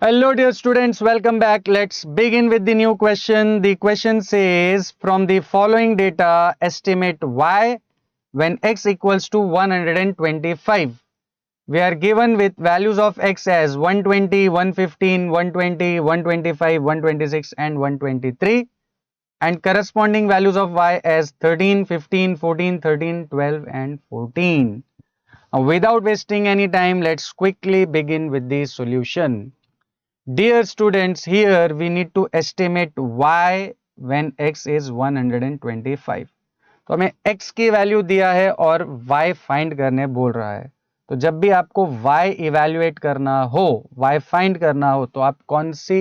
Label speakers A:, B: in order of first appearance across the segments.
A: Hello, dear students. Welcome back. Let's begin with the new question. The question says, from the following data, estimate y when x equals to 125. We are given with values of x as 120, 115, 120, 125, 126 and 123, and corresponding values of y as 13, 15, 14, 13, 12 and 14. Now, without wasting any time, let's quickly begin with the solution. Dear students, here we need to estimate y when x is 125. तो हमें x की value दिया है और y find करने बोल रहा है। तो जब भी आपको y इवैल्यूएट करना हो, y फाइंड करना हो, तो आप कौन सी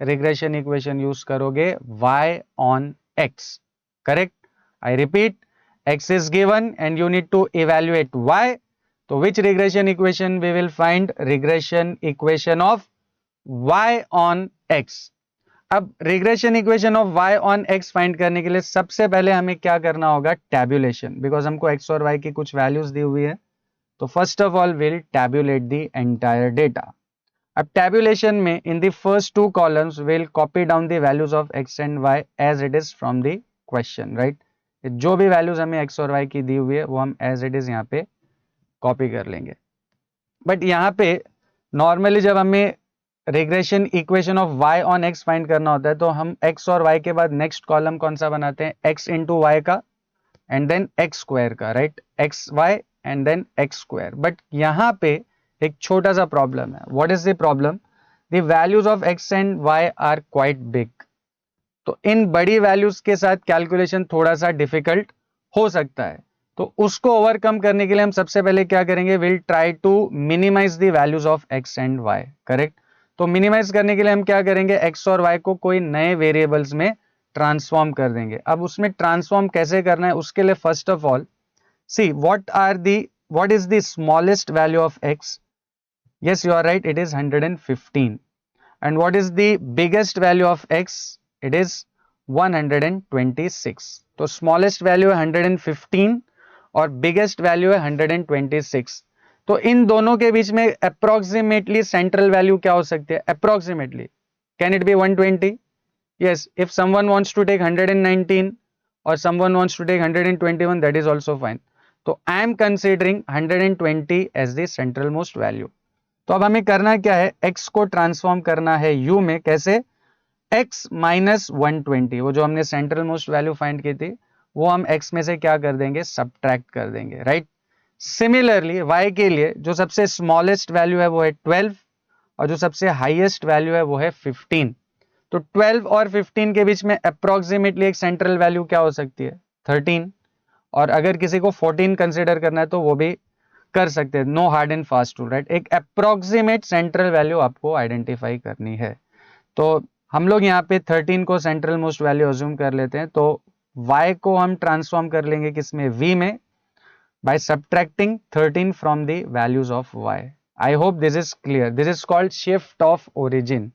A: रिग्रेशन इक्वेशन यूज करोगे? y on x. Correct? I repeat, x is given and you need to evaluate y. तो which regression equation we will find? Regression equation of y on x. अब regression equation of y on x find करने के लिए सबसे पहले हमें क्या करना होगा? टैब्यूलेशन, बिकॉज हमको x और y की कुछ वैल्यूज दी हुई है। तो first of all will tabulate the entire data. अब टैब्यूलेशन में in the first two columns will copy down the values of x and y as it is from the question, right? जो भी values हमें x और y की दी हुई है वो हम एज इट इज यहाँ पे कॉपी कर लेंगे। बट यहाँ पे नॉर्मली जब हमें regression equation of y on x find करना होता है तो हम x और y के बाद नेक्स्ट कॉलम कौन सा बनाते हैं? x इंटू वाई का एंड देन x स्क्वायर का, right? x y and then x square. But यहाँ पे एक छोटा सा प्रॉब्लम है। What is the problem? The values of x and y are quite big. तो इन बड़ी वैल्यूज के साथ कैलकुलेशन थोड़ा सा डिफिकल्ट हो सकता है। तो उसको ओवरकम करने के लिए हम सबसे पहले क्या करेंगे? Will try to minimise the values of x and y। Correct? तो मिनिमाइज करने के लिए हम क्या करेंगे? x और y को कोई नए वेरिएबल्स में ट्रांसफॉर्म कर देंगे। अब उसमें ट्रांसफॉर्म कैसे करना है उसके लिए first of all see what is the smallest value of x? yes, you are right, it is 115. And what is the biggest value of x? it is 126. तो स्मॉलेस्ट वैल्यू है 115 और बिगेस्ट वैल्यू है 126। तो इन दोनों के बीच में approximately central value क्या हो सकती है? Approximately can it be 120? yes, if someone wants to take 119 or someone wants to take 121, that is also fine. तो I am considering 120 as the central most value. तो अब हमें करना क्या है? x को ट्रांसफॉर्म करना है u में। कैसे? x माइनस 120, वो जो हमने सेंट्रल मोस्ट वैल्यू फाइंड की थी वो हम x में से क्या कर देंगे? सब्ट्रैक्ट कर देंगे, राइट? सिमिलरली y के लिए जो सबसे स्मॉलेस्ट वैल्यू है वो है 12 और जो सबसे हाईएस्ट वैल्यू है वो है 15। तो 12 और 15 के बीच में अप्रोक्सीमेटली एक सेंट्रल वैल्यू क्या हो सकती है? 13। और अगर किसी को 14 कंसिडर करना है तो वो भी कर सकते हैं। No hard and fast rule, right? एक अप्रोक्सीमेट सेंट्रल वैल्यू आपको आइडेंटिफाई करनी है। तो हम लोग यहाँ पे 13 को सेंट्रल मोस्ट वैल्यू अज्यूम कर लेते हैं। तो y को हम ट्रांसफॉर्म कर लेंगे किसमें? v में, by subtracting 13 from the values of y. I hope this is clear. This is called shift of origin.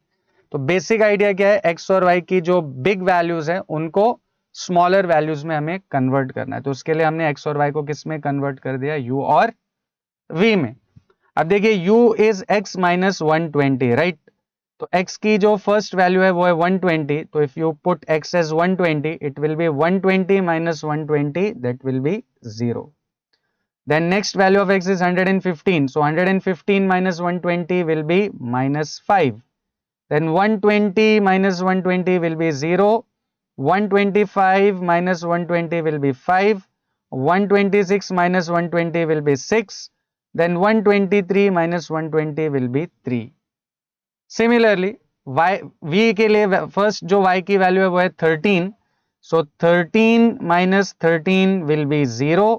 A: तो बेसिक आइडिया क्या है? x और y की जो बिग वैल्यूज है उनको स्मॉलर वैल्यूज में हमें कन्वर्ट करना है। तो उसके लिए हमने x और y को किस में कन्वर्ट कर दिया? u और v में। अब देखिए u is x minus 120, right? तो x की जो फर्स्ट वैल्यू है वो है 120। तो if you put x as 120 it will be 120 minus 120, that will be 0. Then next value of x is 115. So 115 minus 120 will be minus 5. Then 120 minus 120 will be 0. 125 minus 120 will be 5. 126 minus 120 will be 6. Then 123 minus 120 will be 3. Similarly, v के लिए first जो y की value है वो है 13. So 13 minus 13 will be 0.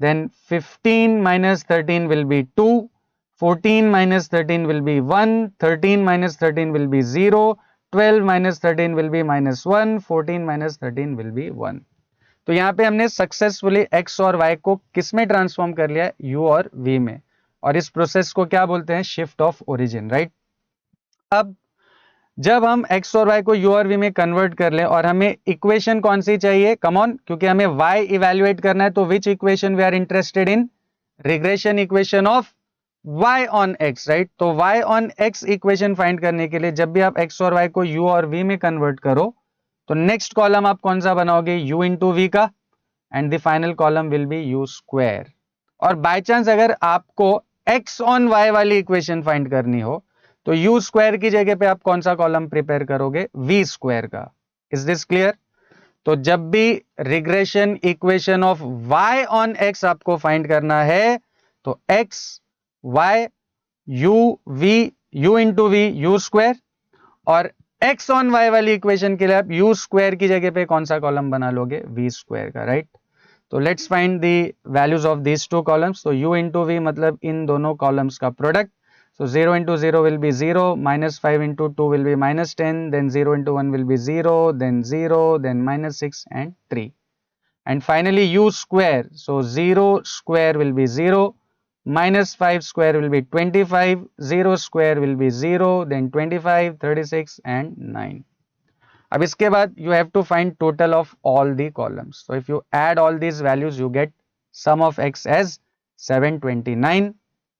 A: Then 15 minus 13 will be 2. 14 minus 13 will be 1. 13 minus 13 will be 0. 12 minus 13 will be minus 1. 14 minus 13 will be 1. तो यहाँ पे हमने सक्सेसफुली x और y को किस में ट्रांसफॉर्म कर लिया? u और v में। और इस प्रोसेस को क्या बोलते हैं? Shift of origin, right? अब जब हम x और y को u और v में कन्वर्ट कर लें और हमें इक्वेशन कौन सी चाहिए? कम ऑन, क्योंकि हमें y इवैल्यूएट करना है। तो which equation we are interested in? Regression equation of y on x, right. तो y on x equation find करने के लिए जब भी आप x और y को u और v में कन्वर्ट करो तो नेक्स्ट कॉलम आप कौन सा बनाओगे, u इंटू वी का, and the final column will be u square. और बाय चांस अगर आपको x on y वाली इक्वेशन फाइंड करनी हो तो u स्क्वायर की जगह पे आप कौन सा कॉलम प्रिपेयर करोगे, v स्क्वायर का। Is this clear? तो जब भी regression equation of y on x आपको फाइंड करना है तो x y u v u into v u square, और x on y वाली इक्वेशन के लिए आप u स्क्वायर की जगह पे कौन सा कॉलम बना लोगे, v स्क्वायर का, राइट। तो let's find the values of these two columns. तो u इंटू वी मतलब इन दोनों कॉलम्स का product. So 0 into 0 will be 0, minus 5 into 2 will be minus 10, then 0 into 1 will be 0, then minus 6 and 3. And finally u square, so 0 square will be 0, minus 5 square will be 25, 0 square will be 0, then 25, 36 and 9. अब इसके बाद you have to find total of all the columns. So if you add all these values you get sum of x as 729,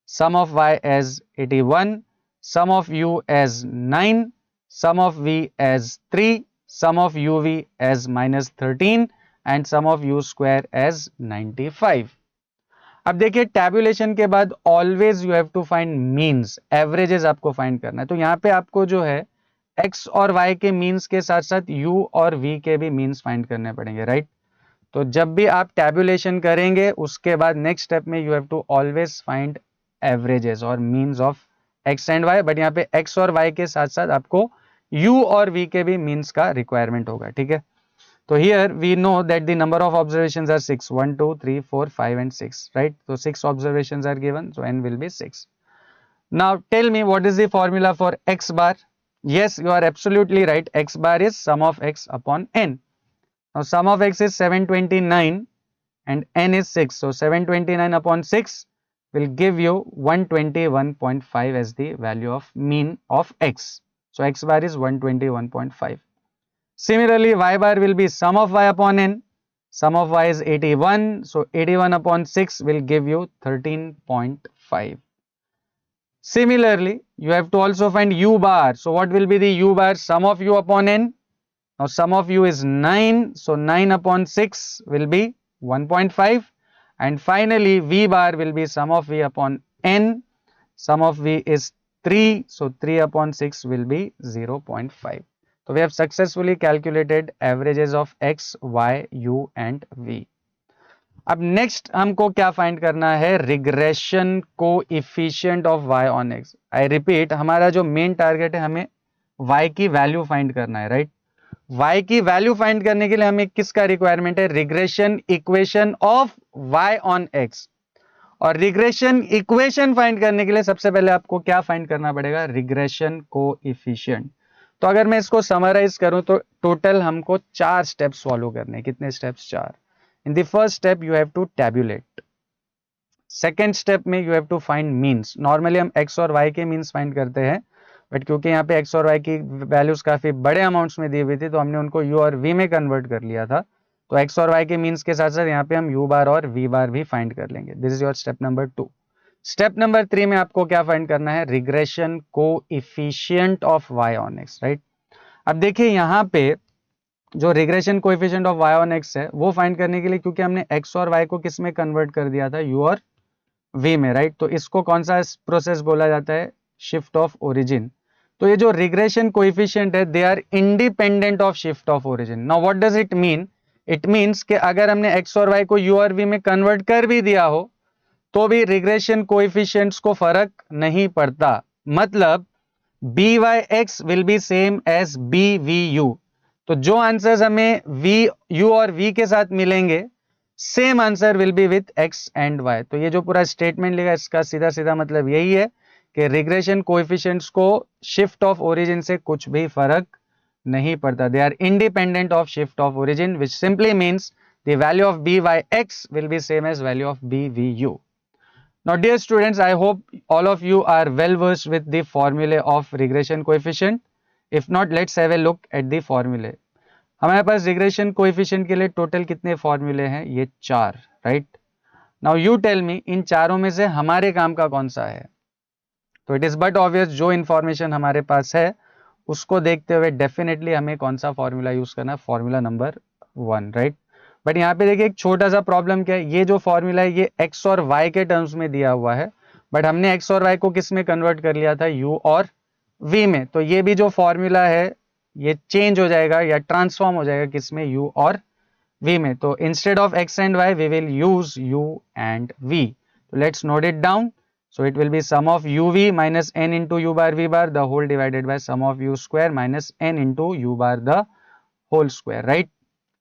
A: sum of y as 81, sum of u as 9, sum of v as 3, sum of uv as minus 13 and sum of u square as 95. अब देखिए tabulation के बाद always you have to find means, averages आपको find करना है। तो यहाँ पे आपको जो है x और y के मीन्स के साथ साथ u और v के भी मीन्स फाइंड करने पड़ेंगे, राइट। तो जब भी आप टैबुलेशन करेंगे उसके बाद नेक्स्ट स्टेप में you have to always find averages और means of x and y, but यहाँ पे x और y के साथ साथ आपको u और v के भी मीन्स का रिक्वायरमेंट होगा, ठीक है। तो here we know that the number of observations are 6, 1 2 3 4 5 and 6, right? So 6 observations are given, so n will be 6. Now tell me what is the formula for x bar? Yes, you are absolutely right. X bar is sum of x upon n. Now sum of x is 729 and n is 6, so 729 upon 6 will give you 121.5 as the value of mean of x. So x bar is 121.5. Similarly, y bar will be sum of y upon n. Sum of y is 81, so 81 upon 6 will give you 13.5. Similarly, you have to also find u bar. So what will be the u bar? Sum of u upon n. Now sum of u is 9, so 9 upon 6 will be 1.5. And finally, v bar will be sum of v upon n. Sum of v is 3, so 3 upon 6 will be 0.5. So we have successfully calculated averages of x, y, u and v. अब next हमको क्या find करना है, regression coefficient of y on x। I repeat, हमारा जो main target है हमें y की वैल्यू फाइंड करना है, राइट। y की वैल्यू फाइंड करने के लिए हमें किसका रिक्वायरमेंट है, regression equation of y on x। और रिग्रेशन इक्वेशन फाइंड करने के लिए सबसे पहले आपको क्या फाइंड करना पड़ेगा, रिग्रेशन कोएफिशिएंट। तो अगर मैं इसको समराइज करूं तो टोटल हमको 4 स्टेप्स फॉलो करने हैं। कितने steps, 4। In the first step you have to tabulate. Second step में you have to find means. Normally हम x और y के मीन्स फाइंड करते हैं, बट क्योंकि यहाँ पे x और y की वैल्यूज काफी बड़े अमाउंट्स में दी हुई थी तो हमने उनको u और v में कन्वर्ट कर लिया था। तो x और y के मीन्स के साथ साथ यहाँ पे हम u बार और v बार भी फाइंड कर लेंगे। This is your step number 2। Step number 3 में आपको क्या फाइंड करना है, regression coefficient of y on x, right. अब देखिए यहाँ पे जो regression coefficient of y on x है वो फाइंड करने के लिए, क्योंकि हमने x और y को किस में कन्वर्ट कर दिया था, u और v में, राइट। तो इसको कौन सा प्रोसेस बोला जाता है, शिफ्ट ऑफ ओरिजिन। तो ये जो रिग्रेशन कोएफिशिएंट है they are independent of shift of origin. Now what does it mean, it means कि अगर हमने x और y को u और v में कन्वर्ट कर भी दिया हो तो भी रिग्रेशन कोएफिशिएंट्स को फर्क नहीं पड़ता। मतलब byx will be same as bvu। तो जो आंसर्स हमें u और v के साथ मिलेंगे same answer will be with x and y। तो ये जो पूरा स्टेटमेंट लिखा है इसका सीधा सीधा मतलब यही है कि रिग्रेशन कोएफिशिएंट्स को शिफ्ट ऑफ ओरिजिन से कुछ भी फर्क नहीं पड़ता। They are independent of shift of origin, which simply means the value of byx will be same as value of bvu. Now dear students, I hope all of you are well versed with the formulae of regression coefficient. If not, let's have a look at the formulae. हमारे पास regression coefficient के लिए total कितने फॉर्मूले हैं, ये 4, right. Now you tell me इन चारों में से हमारे काम का कौन सा है। तो इट इज बट ऑब्वियस जो इंफॉर्मेशन हमारे पास है उसको देखते हुए डेफिनेटली हमें कौन सा फॉर्मूला यूज करना है, फॉर्मूला नंबर 1, राइट। बट यहाँ पे देखिए एक छोटा सा प्रॉब्लम क्या है, ये जो फॉर्मूला है ये x और y के टर्म्स में दिया हुआ है, बट हमने x और y को किस में कन्वर्ट कर लिया था, u और v में। तो ये भी जो फॉर्मूला है ये चेंज हो जाएगा या ट्रांसफॉर्म हो जाएगा किस में, u और v में। तो instead of x and y we will use u and v। तो let's note it down. So it will be sum of uv minus n into u bar v bar the whole divided by sum of u square minus n into u bar the whole square, right?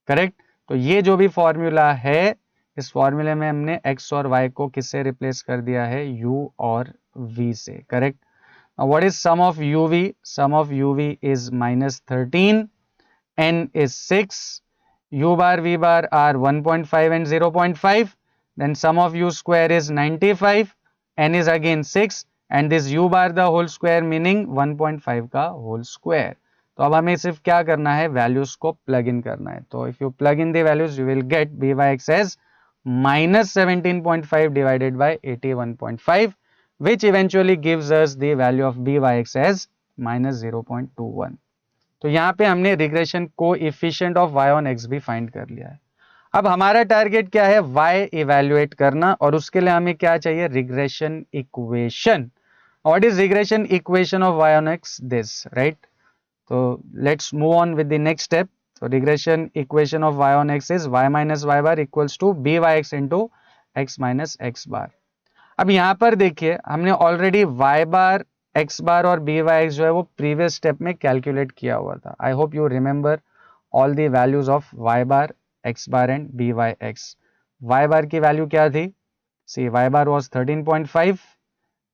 A: Correct. तो ये जो भी formula है इस फॉर्मूले में हमने x और y को किससे रिप्लेस कर दिया है, u और v से, correct. What is sum of uv? Sum of uv is -13, n is 6, u bar v bar are 1.5 and 0.5, then sum of u square is 95, n is again 6 and this u bar the whole square meaning 1.5 का whole square। तो अब हमें सिर्फ क्या करना है, values को plug in करना है। तो if you plug in the values you will get b y x as -17.5 divided by 81.5 which eventually gives us the value of by x as -0.21। तो यहाँ पे हमने regression coefficient of y on x भी find कर लिया है। अब हमारा टारगेट क्या है, y इवेल्युएट करना, और उसके लिए हमें क्या चाहिए, regression equation. What is regression equation of y on x? This, right. तो let's move on with the next step. तो regression equation of y on x is y minus y bar equals to b y x into x minus x bar. अब यहाँ पर देखिए हमने already y bar x bar और b y x जो है वो प्रीवियस स्टेप में कैलकुलेट किया हुआ था। I hope you remember all the values of y bar x bar and b y x. y bar की वैल्यू क्या थी, see y bar was 13.5,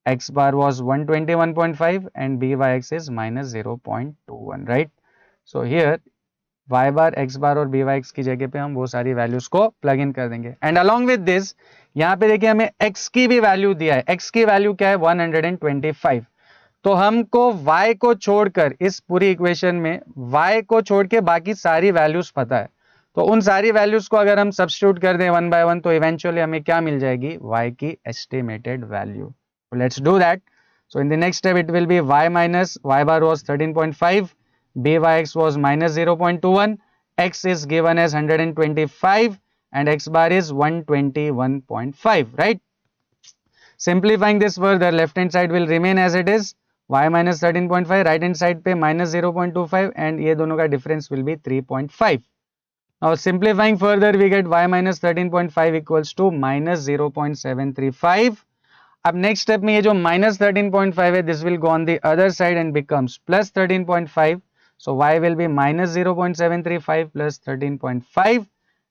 A: x bar was 121.5 and by(x) is -0.21, right? So here y bar x bar और by(x) की जगह पे हम वो सारी वैल्यूज को प्लग इन कर देंगे। एंड अलॉन्ग विद दिस यहाँ पे देखिए हमें x की भी वैल्यू दिया है। x की वैल्यू क्या है, 125। तो हमको y को छोड़कर इस पूरी इक्वेशन में y को छोड़ के बाकी सारी वैल्यूज पता है। तो उन सारी वैल्यूज को अगर हम सब्स्टिट्यूट कर दें 1 by 1 तो इवेंचुअली हमें क्या मिल जाएगी, y की estimated value. Let's do that. So in the next step it will be y minus y bar was 13.5, by(x) was -0.21, x is given as 125 and x bar is 121.5, right? Simplifying this further, left hand side will remain as it is, y minus 13.5, right hand side पे -0.25 and ये दोनों का difference will be 3.5. Now simplifying further we get y minus 13.5 equals to -0.735. अब next step में ये जो -13.5 है this will go on the other side and becomes +13.5। So y will be -0.735 plus 13.5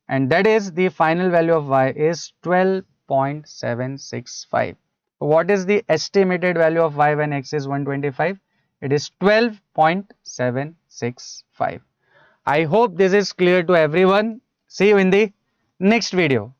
A: and that is the final value of y is 12.765। What is the estimated value of y when x is 125? It is 12.765। I hope this is clear to everyone. See you in the next video.